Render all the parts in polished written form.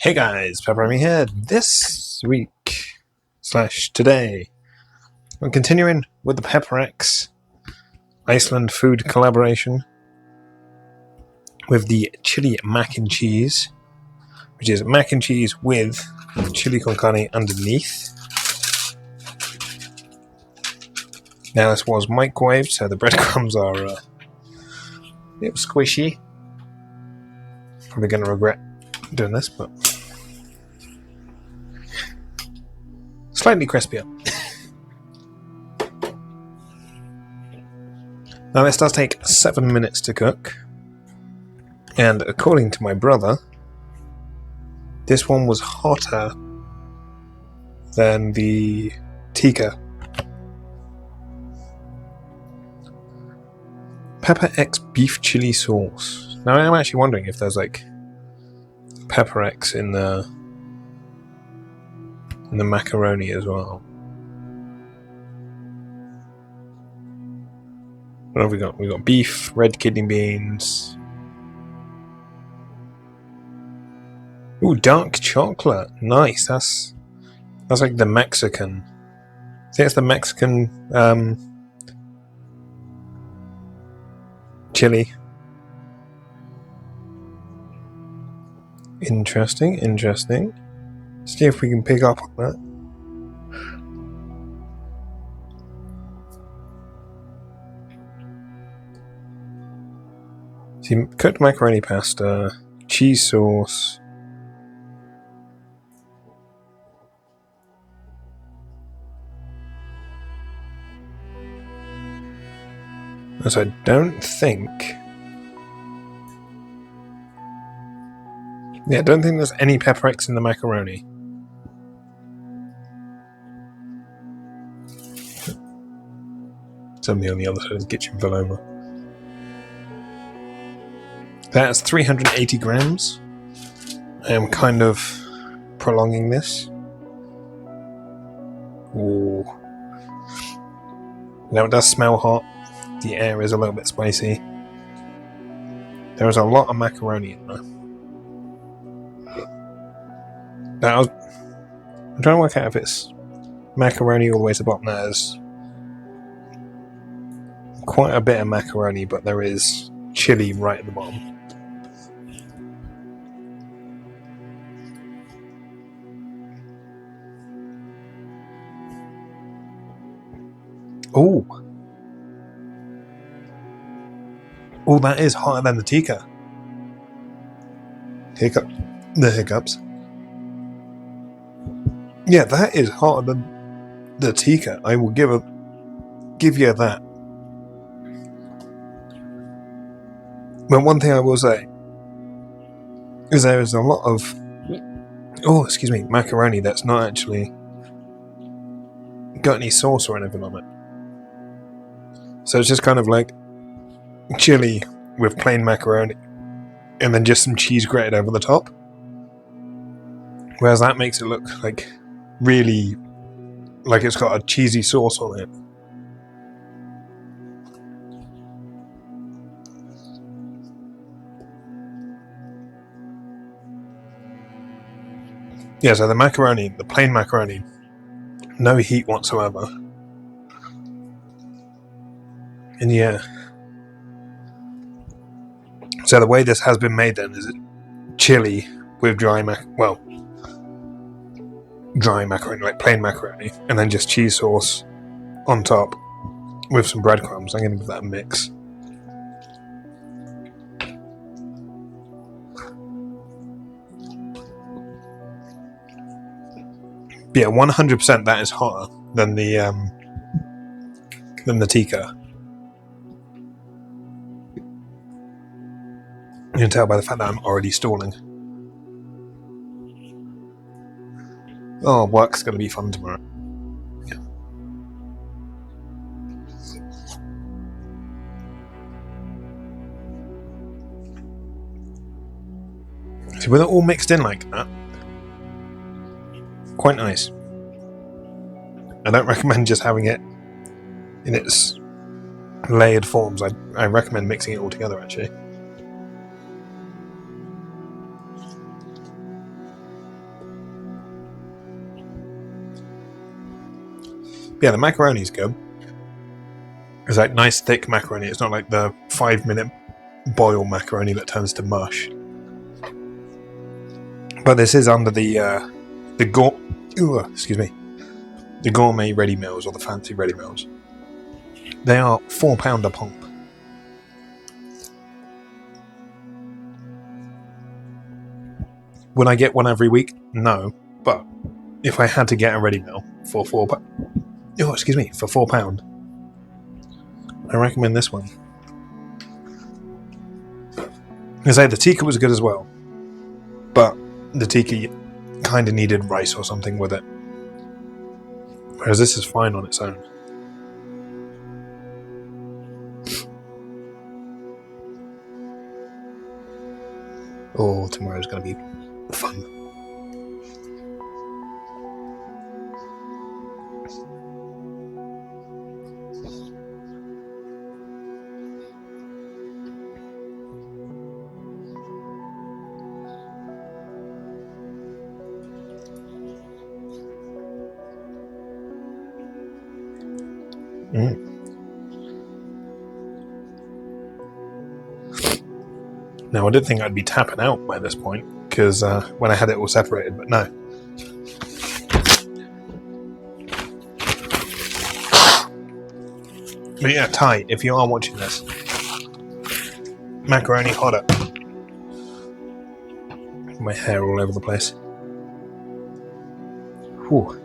Hey guys, PepperAmmy here. This week / today, I'm continuing with the PepperX Iceland food collaboration with the chili mac and cheese, which is mac and cheese with chili con carne underneath. Now this was microwaved, so the breadcrumbs are a bit squishy. Probably going to regret doing this, but slightly crispier. Now this does take 7 minutes to cook, and according to my brother, this one was hotter than the tikka. PepperX beef chili sauce. Now I'm actually wondering if there's like PepperX in the macaroni as well. What have we got? We got beef, red kidney beans. Ooh, dark chocolate. Nice. That's like the Mexican. I think it's the Mexican chili. Interesting. See if we can pick up on that. See, cooked macaroni pasta, cheese sauce. So I don't think... Yeah, I don't think there's any PepperX in the macaroni. Somebody on the other side of the kitchen fell over. That's 380 grams. I am kind of prolonging this. Ooh. Now it does smell hot. The air is a little bit spicy. There is a lot of macaroni in there. Now, I'm trying to work out if it's macaroni all the way to the bottom. There's quite a bit of macaroni, but there is chili right at the bottom. Ooh. Oh, that is hotter than the tikka. The hiccups. Yeah, that is hotter than the tikka. I will give you that. But one thing I will say is there is a lot of macaroni that's not actually got any sauce or anything on it. So it's just kind of like chili with plain macaroni and then just some cheese grated over the top. Whereas that makes it look like really like it's got a cheesy sauce on it. Yeah, so the macaroni, the plain macaroni, no heat whatsoever. And yeah. So the way this has been made then is it chili with dry macaroni, like plain macaroni, and then just cheese sauce on top with some breadcrumbs. I'm going to give that a mix. Yeah, 100% that is hotter than the tikka. You can tell by the fact that I'm already stalling. Oh, work's going to be fun tomorrow. Yeah. See, with it all mixed in like that, quite nice. I don't recommend just having it in its layered forms. I recommend mixing it all together, actually. Yeah, the macaroni's good. It's like nice thick macaroni. It's not like the 5-minute boil macaroni that turns to mush. But this is under the gourmet ready meals, or the fancy ready meals. They are £4 a pop. Would I get one every week? No, but if I had to get a ready meal for £4, I recommend this one. I say the tikka was good as well, but the tikka kind of needed rice or something with it, whereas this is fine on its own. Oh, tomorrow's going to be fun. Now, I did think I'd be tapping out by this point, because when I had it all separated, but no. But yeah, Ty, if you are watching this, macaroni hotter. My hair all over the place. Whew.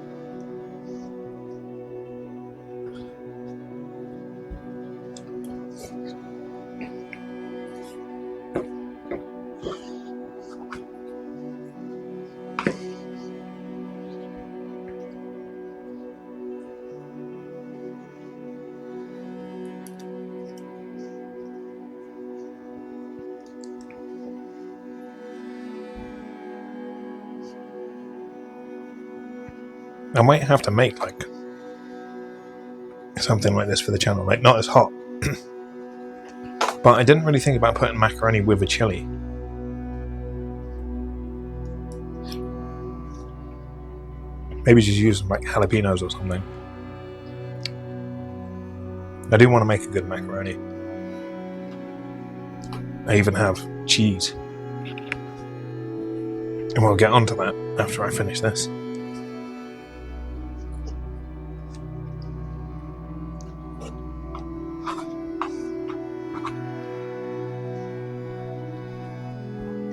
I might have to make like something like this for the channel, like not as hot. But I didn't really think about putting macaroni with a chili. Maybe just use like jalapenos or something. I do want to make a good macaroni. I even have cheese. And we'll get onto that after I finish this.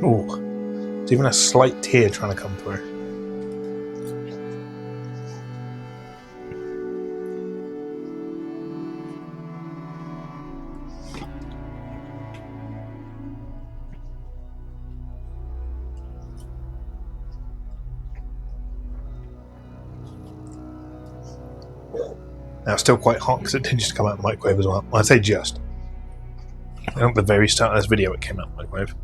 Oh, there's even a slight tear trying to come through. Now, it's still quite hot because it did just come out of the microwave as well. I'd say just. At the very start of this video, it came out of the microwave.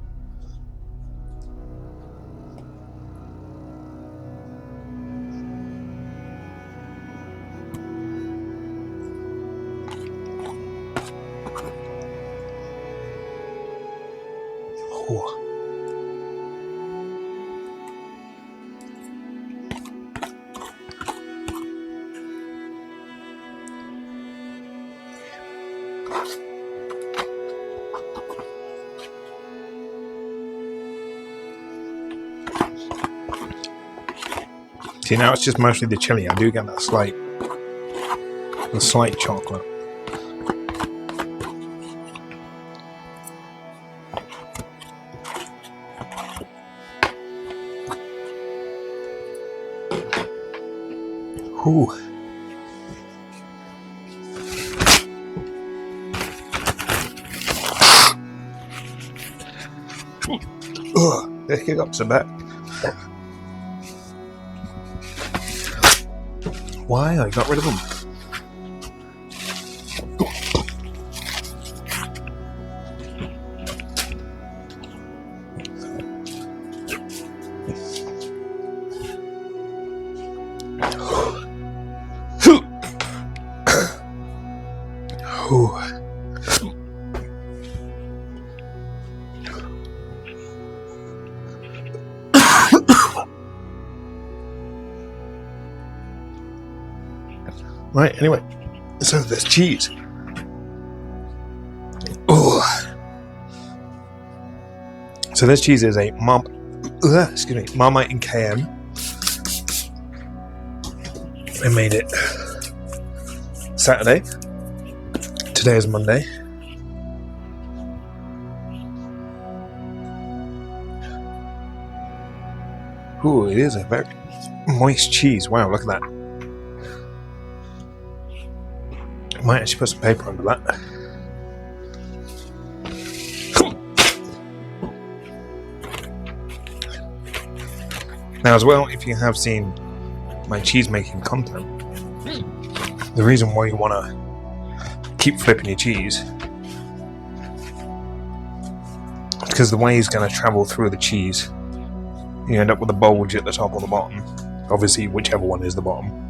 Oh. See, now it's just mostly the chili. I do get that slight chocolate. Ooh. Ugh, the hiccups a bit. Why? I got rid of them. Right, anyway, so there's cheese. Oh, so this cheese is a Marmite in Cayenne. I made it Saturday. Today is Monday. Ooh, it is a very moist cheese. Wow, look at that. I might actually put some paper under that. Now as well, if you have seen my cheese making content, the reason why you want to keep flipping your cheese is because the way it's going to travel through the cheese, you end up with a bulge at the top or the bottom. Obviously, whichever one is the bottom.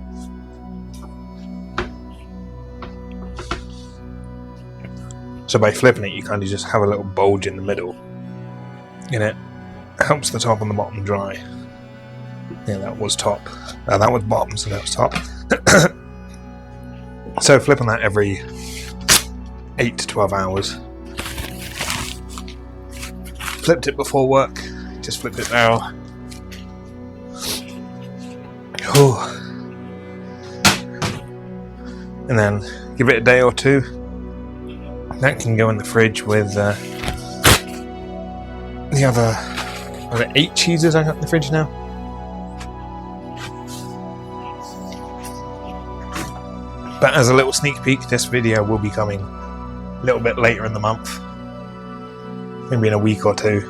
So by flipping it, you kind of just have a little bulge in the middle, and it helps the top and the bottom dry. Yeah, that was top. That was bottom, so that was top. So flipping that every 8 to 12 hours. Flipped it before work, just flipped it now. And then give it a day or two. That can go in the fridge with the other 8 cheeses I got in the fridge now. But as a little sneak peek, this video will be coming a little bit later in the month. Maybe in a week or two.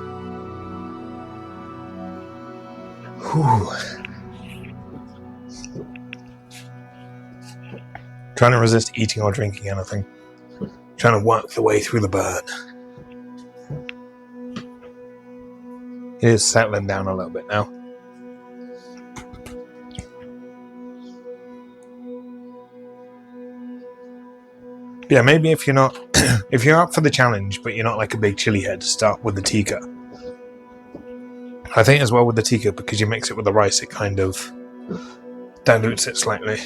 Whew. Trying to resist eating or drinking anything. Trying to work the way through the burn. It is settling down a little bit now. Yeah, maybe if you're not, if you're up for the challenge, but you're not like a big chili head, start with the tikka. I think as well with the tikka, because you mix it with the rice, it kind of dilutes it slightly.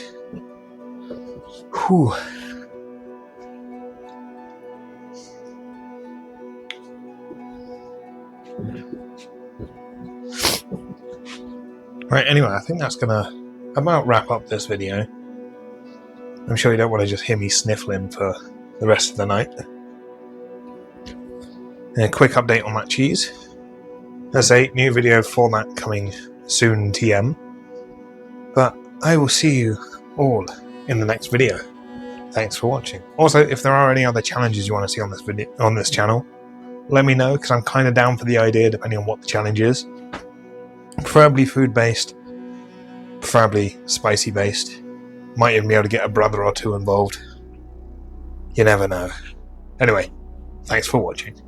Whew. Right, anyway, I think that's gonna about wrap up this video. I'm sure you don't want to just hear me sniffling for the rest of the night. And a quick update on that cheese. There's a new video for that coming soon, TM. But I will see you all in the next video. Thanks for watching. Also, if there are any other challenges you want to see on this video, on this channel, let me know, because I'm kind of down for the idea depending on what the challenge is. Preferably food-based, preferably spicy-based. Might even be able to get a brother or two involved. You never know. Anyway, thanks for watching.